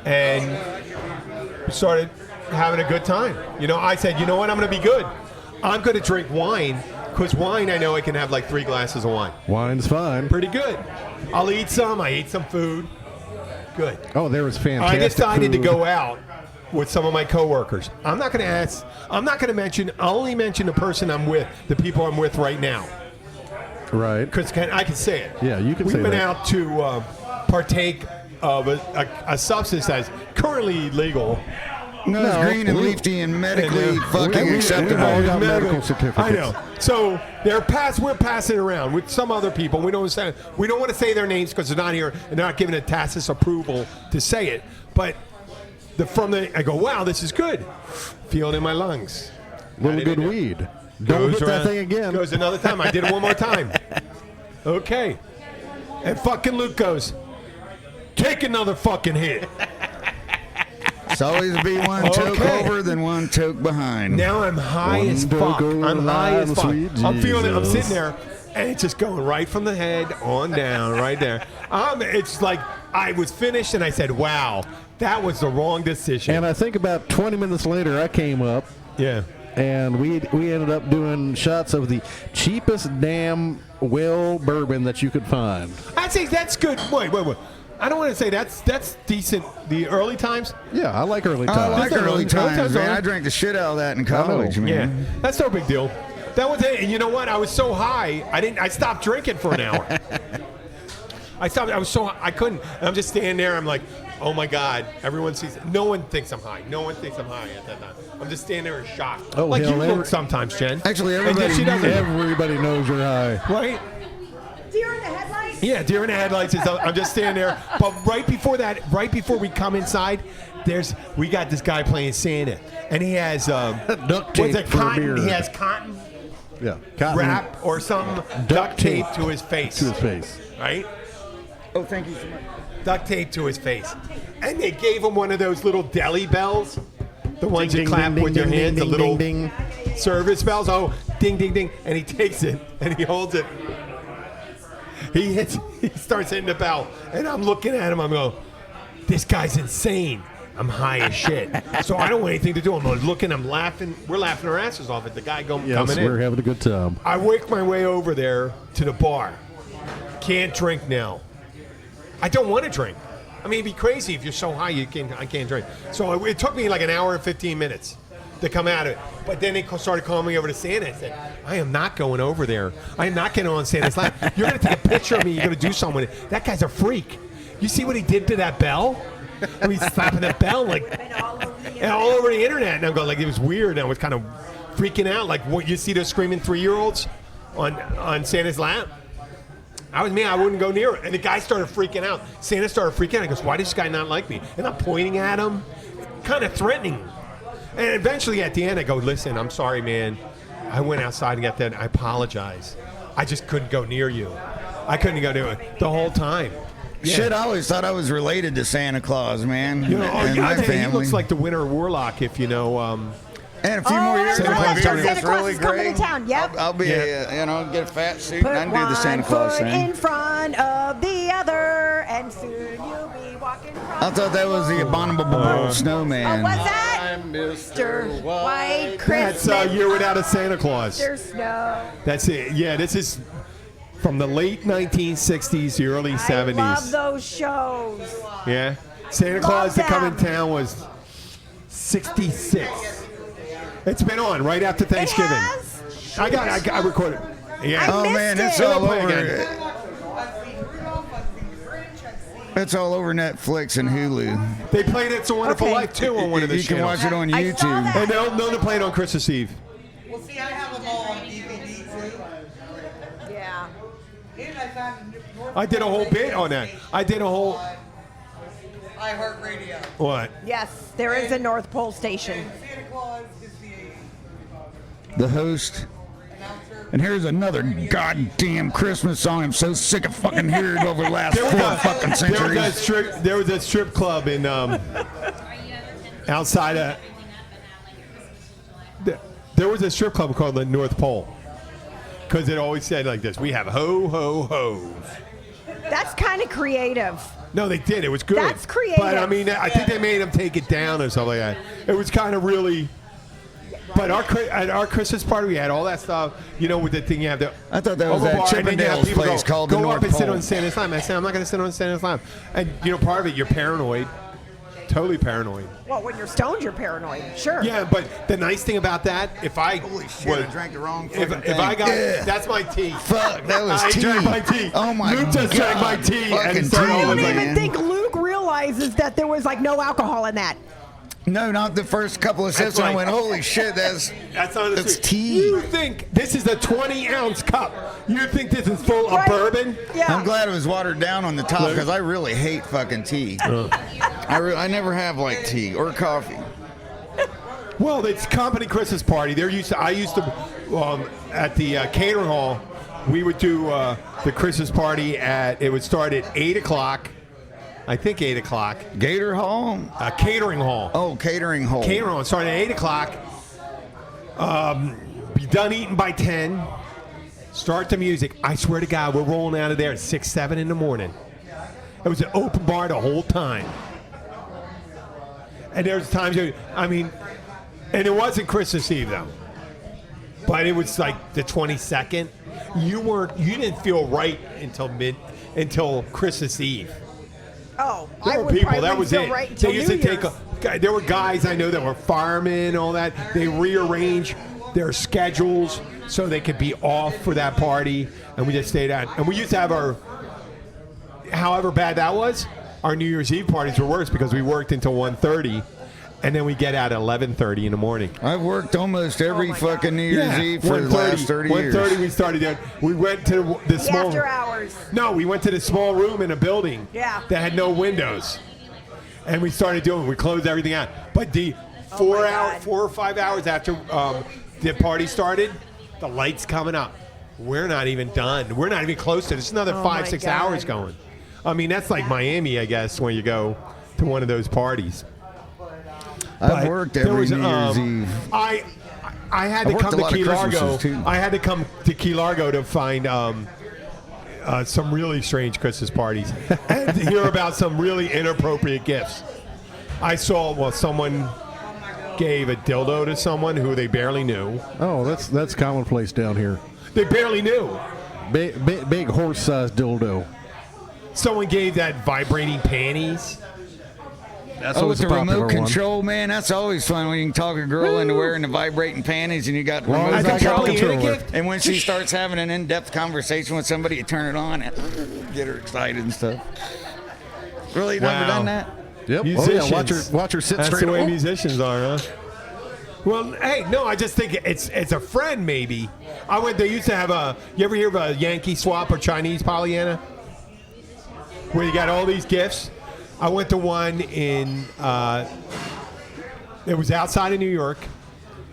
and started having a good time. You know, I said, you know what, I'm going to be good. I'm going to drink wine, because wine, I know I can have like 3 glasses of wine. Wine's fine. Pretty good. I'll eat some. I ate some food. Good. Oh, there was fantastic. I decided to food. go out with some of my coworkers. I'm not going to ask. I'm not going to mention. I'll only mention the person I'm with, the people I'm with right now, Right. because I can say it. Yeah, you can we say went that. out to partake of a substance that is currently illegal. no, it's green and leafy and medically fucking we acceptable. all got medical certificates. I know. So we're passing around with some other people. We don't want to say their names because they're not here and they're not giving a tacit approval to say it. But I go, wow, this is good. Feel it in my lungs. Little good weed. Don't Goes hit that around- thing again. Goes another time. I did it one more time. Okay. And fucking Luke goes, take another fucking hit. It's always be one toke Okay. over than one toke behind. Now I'm high as fuck. I'm high as fuck. I'm feeling it. I'm sitting there, and it's just going right from the head on down, right there. It's like I was finished, and I said, wow, that was the wrong decision. And I think about 20 minutes later, I came up. Yeah. And we ended up doing shots of the cheapest damn well bourbon that you could find. I'd say that's good. Wait. I don't want to say that's decent. The early times? Yeah, I like early times. I like early times, man. are- I drank the shit out of that in college, man. Yeah, that's no big deal. That was it. And you know what? I was so high, I stopped drinking for an hour. I couldn't. And I'm just standing there. I'm like, oh my God. Everyone sees. No one thinks I'm high. No one thinks I'm high at that time. I'm just standing there in shock. Oh, like hell, you look sometimes, Jen. Actually, And yet she doesn't. Everybody knows you're high. Right? Deer in the headlights? Yeah, deer in the headlights. I'm just standing there. But right before we come inside, we got this guy playing Santa, and he has Duct what's tape it, for a cotton. beer. He has cotton Yeah. Cotton wrap or some duct tape to his face. To his face. Right? Oh, thank you so much. Duct tape to his face. And they gave him one of those little deli bells. The ones Ding, you ding, clap ding, with ding, your ding, hands, the ding, little ding, ding. service bells. Oh, ding, ding, ding. And he takes it and he holds it. He starts hitting the bell. And I'm looking at him. I'm going, this guy's insane. I'm high as shit. So I don't want anything to do. I'm looking, I'm laughing. We're laughing our asses off at the guy coming in. We're having a good time. I work my way over there to the bar. Can't drink now. I don't want to drink. I mean, it'd be crazy if you're so high I can't drink. So it took me like an hour and 15 minutes to come out of it. But then they started calling me over to Santa and said, I am not going over there. I am not getting on Santa's lap. You're going to take a picture of me. You're going to do something with it. That guy's a freak. You see what he did to that bell? I mean, he's slapping that bell like and all over the internet. And I'm going like it was weird. And I was kind of freaking out. Like what you see those screaming 3-year-olds on Santa's lap. I was me. I wouldn't go near it. And the guy started freaking out. Santa started freaking out. He goes, why does this guy not like me? And I'm pointing at him, kind of threatening. And eventually at the end, I go, listen, I'm sorry, man. I went outside and got that. I apologize. I just couldn't go near you. I couldn't go near it the whole time. Yeah. Shit, I always thought I was related to Santa Claus, man. You know, and my family. He looks like the Winter Warlock, if you know. And a few more years, Santa Claus Santa that's Claus really is coming great. to town. Yep. I'll be, get a fat suit Put and I can do the Santa one Claus foot thing. in front of the other, and soon you'll be walking. I thought that was the abominable snowman. Oh, what's that? Mr. White Christmas. That's a Year Without a Santa Claus. Mr. Snow. That's it. Yeah, this is from the late 1960s, the early 70s. I love those shows. Yeah. Santa Claus to come in town was 66. It's been on right after Thanksgiving. It has? I recorded. Yeah. Oh man, it's it. all Play over. again. It's all over Netflix and Hulu. They played It's a Wonderful Life too on one of the You can channels. watch it on I saw YouTube. that. And they'll play it on Christmas Eve. Well, see, I have them all on DVD too. Yeah. And I found North I did a whole bit on that. I did a whole. iHeartRadio. What? Yes, there is a North Pole station. Santa Claus is The host. announcer. And here's another goddamn Christmas song I'm so sick of fucking hearing over the last There was 4 a- fucking centuries. There was a strip club in outside of. There was a strip club called the North Pole because it always said like this: "We have ho ho ho." That's kind of creative. No, they did. It was good. That's creative. But I mean, I think they made them take it down or something like that. It was kind of really. But at our Christmas party, we had all that stuff. You know, with the thing you have to. I thought that was that overbar, and then you have Chippendales people place called the go North up and sit Pole. on Santa's lap. I said, I'm not going to sit on Santa's lap. And you know, part of it, you're paranoid, totally paranoid. Well, when you're stoned, you're paranoid. Sure. Yeah, but the nice thing about that, if I Holy shit, was, I drank the wrong if fucking I thing. got Yeah. that's my tea. Fuck, that was I tea. drank my tea. Oh my Luke just drank my God. tea Fucking and started tea, I all don't like, even man. think Luke realizes that there was like no alcohol in that. No, not the first couple of sips. That's And I right. went, holy shit, that's not that's tea. tea. You think this is a 20-ounce cup? You think this is full of Right. bourbon? Yeah. I'm glad it was watered down on the top because I really hate fucking tea. I never have liked tea or coffee. Well, it's company Christmas party. I used to at the catering hall. We would do the Christmas party it would start at 8:00. I think 8:00. Gator Hall? Catering hall. Oh, catering hall. Catering hall started at 8:00. Be done eating by 10. Start the music. I swear to God, we're rolling out of there at 6, 7 in the morning. It was an open bar the whole time. And there's times, and it wasn't Christmas Eve though. But it was like the 22nd. You didn't feel right until Christmas Eve. Oh, There I were would people. probably That was feel it. right until They used to New take. Year's. There were guys I know that were firemen, all that. They rearranged their schedules so they could be off for that party, and we just stayed out. And we used to have however bad that was, our New Year's Eve parties were worse because we worked until 1:30, and then we get out at 11:30 in the morning. I've worked almost every my fucking God. New Year's Eve for the last 30 years. 1:30 we started doing. We went to the The small. after hours. No, we went to the small room in a building Yeah. that had no windows. And we started doing, we closed everything out. But the Oh my God. 4 or 5 hours after the party started, The light's coming up. We're not even done. We're not even close to it. It's another 5-6 hours going. I mean, that's like Miami, I guess, when you go to one of those parties. I've worked every New Year's Eve. I had to come to Key Largo. I had to come to Key Largo to find some really strange Christmas parties and to hear about some really inappropriate gifts. I saw someone gave a dildo to someone who they barely knew. Oh, that's commonplace down here. They barely knew. Big horse-sized dildo. Someone gave that vibrating panties. That's with the remote control, man. That's always fun when you can talk a girl into wearing the vibrating panties and you got the remote control. And when she starts having an in-depth conversation with somebody, you turn it on and get her excited and stuff. Really, never done that? Yep. Musicians. Oh, yeah. Watch her sit That's straight the way up. musicians are, huh? Well, hey, no, I just think it's a friend, maybe. They used to have you ever hear of a Yankee swap or Chinese Pollyanna? Where you got all these gifts? I went to one it was outside of New York.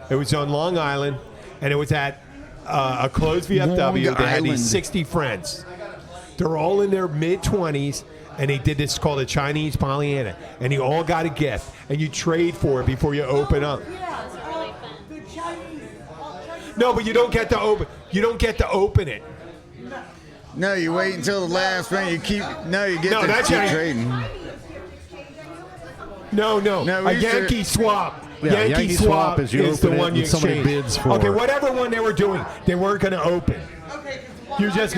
It was on Long Island, and it was at a closed VFW. They had these 60 friends. They're all in their mid-20s, and they did this called a Chinese Pollyanna. And you all got a gift, and you trade for it before you open up. No, but you don't get to open. You don't get to open it. No, you wait until the last minute. You keep trading. No, a Yankee swap. Yeah, Yankee swap is the one you somebody exchange. bids for. Okay, whatever one they were doing, they weren't going to open. You just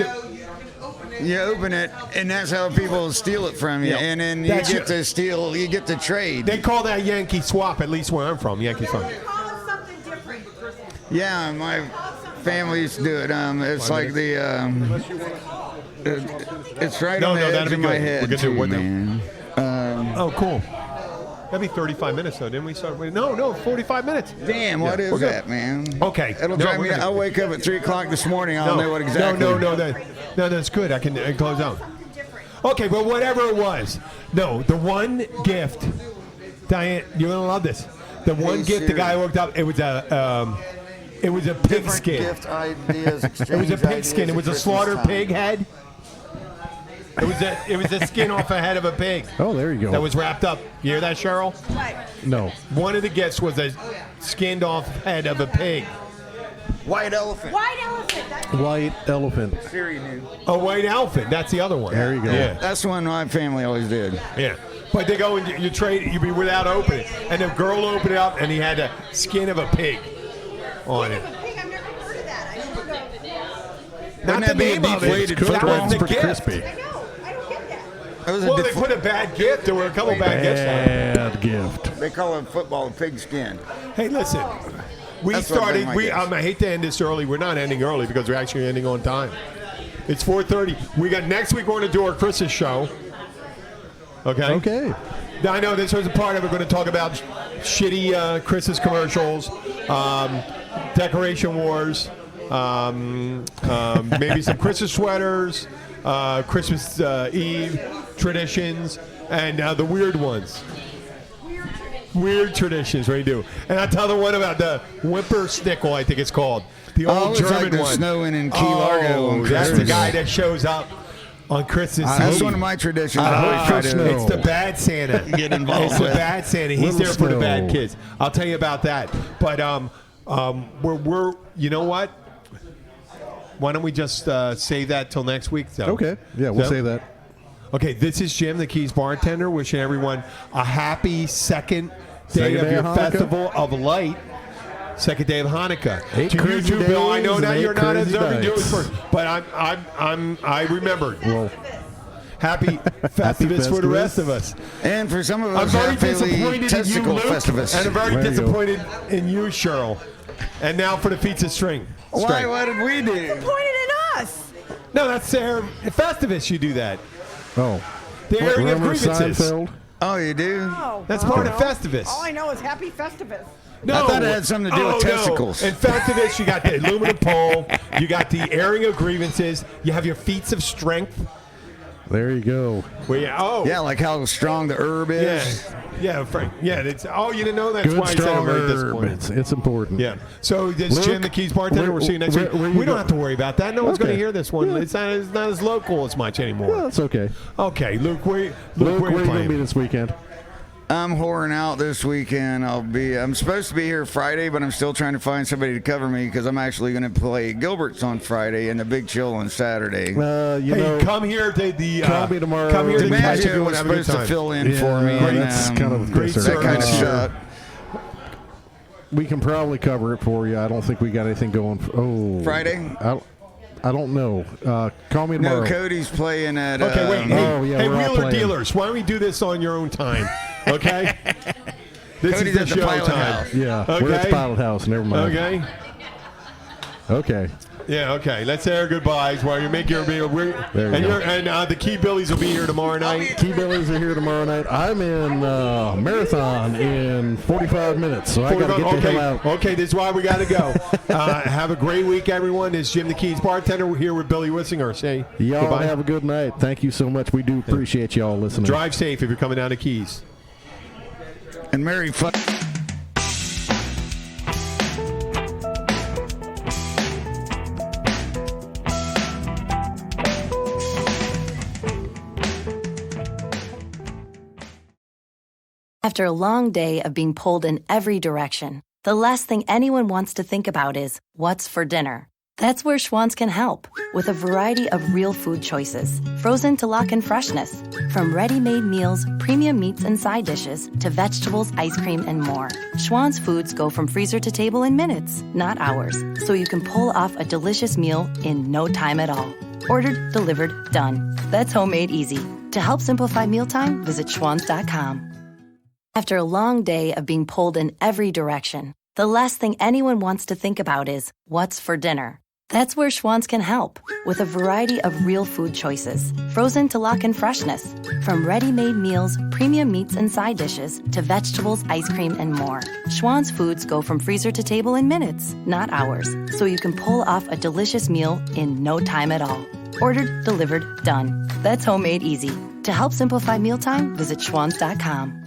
you open it, and that's how people steal it from you. Yeah. And then you get to steal. You get to trade. They call that Yankee swap, at least where I'm from. Yankee swap. Yeah, my family used to do it. It's like it's right on the edge of my head. We're gonna do man. Oh, cool. That'd be 35 minutes, though. Didn't we start? No, 45 minutes. Damn, what is that, man? Okay. It'll drive me. I'll wake up at 3 o'clock this morning. I'll know what exactly. No, that's good. I can close out. Okay, but whatever it was. No, the one gift, Diane, you're gonna love this. The one gift the guy worked up. It was a pig skin. Gift ideas. It was a pig skin. It was a slaughtered pig head. It was a skin off the head of a pig. Oh, there you go. That was wrapped up. You hear that, Cheryl? No. One of the gifts was a skinned off head of a pig. White elephant. White elephant. Siri knew. A white elephant. That's the other one. There you go. Yeah. That's the one my family always did. Yeah. But they go and you trade. You be without opening, and the girl opened it up, and he had a skin of a pig on it. Not the name of it. That was the gift. Crispy. Well, they put a bad gift. There were a couple bad gifts. Bad gift. They call it football pig skin. Hey, listen. We started. I hate to end this early. We're not ending early because we're actually ending on time. It's 4:30. We got next week. We're going to do our Christmas show. Okay. Okay. Now, I know this was a part of it. We're going to talk about shitty Christmas commercials, decoration wars, maybe some Christmas sweaters, Christmas Eve traditions, and the weird ones. Weird traditions, what do you do? And I'll tell the one about the whippersnickel, I think it's called. The old German like the one. Snowing in Key Largo. That's the guy that shows up on Christmas Eve. That's one of my traditions. It's the bad Santa. Get involved It's the with. bad Santa. He's there for the bad kids. I'll tell you about that. But we're you know what? Why don't we just save that till next week? So. Okay. Yeah, we'll say that. Okay, this is Jim, the Keys bartender, wishing everyone a happy second day of your Festival of Light. Second day of Hanukkah. To you too, Bill. I know that you're not observing Jewish first, but I remembered. Well, happy Festivus for the rest of us. And for some of I'm us, very happy disappointed in you, testicle Luke, Festivus. and I'm very disappointed in you, Cheryl. And now for the pizza string. Why? What did we do? Disappointed in us. No, that's Festivus. You do that. Oh. The airing of Remember grievances. Seinfeld? Oh, you do? Oh, That's well, part of no. Festivus. All I know is Happy Festivus. No. I thought it had something to do with testicles. No. In Festivus, you got the aluminum pole. You got the airing of grievances. You have your feats of strength. There you go. Well, yeah. Oh. Yeah, like how strong the herb is. Yeah, Frank. Yeah, it's. Oh, you didn't know that's Good why I said it strong right at this herb. point. It's important. Yeah. So this Luke, Jim the Keys bartender. We'll see you next week. where you We don't go- have to worry about that. No one's going to Okay. hear this one. Yeah. It's not as local as much anymore. Well, that's okay. Okay, Luke, where Luke, where where you you going to be playing? this weekend? I'm whoring out this weekend. I'm supposed to be here Friday, but I'm still trying to find somebody to cover me because I'm actually going to play Gilbert's on Friday and the Big Chill on Saturday. You Hey, know, come here to the. call me tomorrow. Come here to the catch if DiMaggio you want was to have a good supposed to time. fill in for me, Yeah, and that's kind of a great pisser. that kind of service. shut. We can probably cover it for you. I don't think we got anything going. Friday? I don't know. Call me tomorrow. No, Cody's playing at. Okay, wait. Hey, Oh, yeah, hey we're all Wheeler playing. Dealers, why don't we do this on your own time? Okay? This Cody's is at the the show Pilot time. House. Yeah, Okay. we're at the Pilot House. Never mind. Okay? Okay. Yeah, okay. Let's say our goodbyes while you make your meal. There you And, go. the Key Billies will be here tomorrow night. Key Billies are here tomorrow night. I'm in Marathon in 45 minutes, so I got to get the hell out. Okay, this is why we got to go. Have a great week, everyone. This is Jim the Keys bartender. We're here with Billy Wissinger. Say Y'all goodbye. have a good night. Thank you so much. We do appreciate y'all listening. Drive safe if you're coming down to Keys. And Mary fuck. After a long day of being pulled in every direction, the last thing anyone wants to think about is what's for dinner. That's where Schwann's can help, with a variety of real food choices, frozen to lock in freshness. From ready-made meals, premium meats and side dishes, to vegetables, ice cream, and more. Schwann's foods go from freezer to table in minutes, not hours, so you can pull off a delicious meal in no time at all. Ordered, delivered, done. That's homemade easy. To help simplify mealtime, visit schwans.com. After a long day of being pulled in every direction, the last thing anyone wants to think about is what's for dinner. That's where Schwann's can help, with a variety of real food choices, frozen to lock in freshness. From ready-made meals, premium meats and side dishes, to vegetables, ice cream, and more. Schwann's foods go from freezer to table in minutes, not hours, so you can pull off a delicious meal in no time at all. Ordered, delivered, done. That's homemade easy. To help simplify mealtime, visit schwans.com.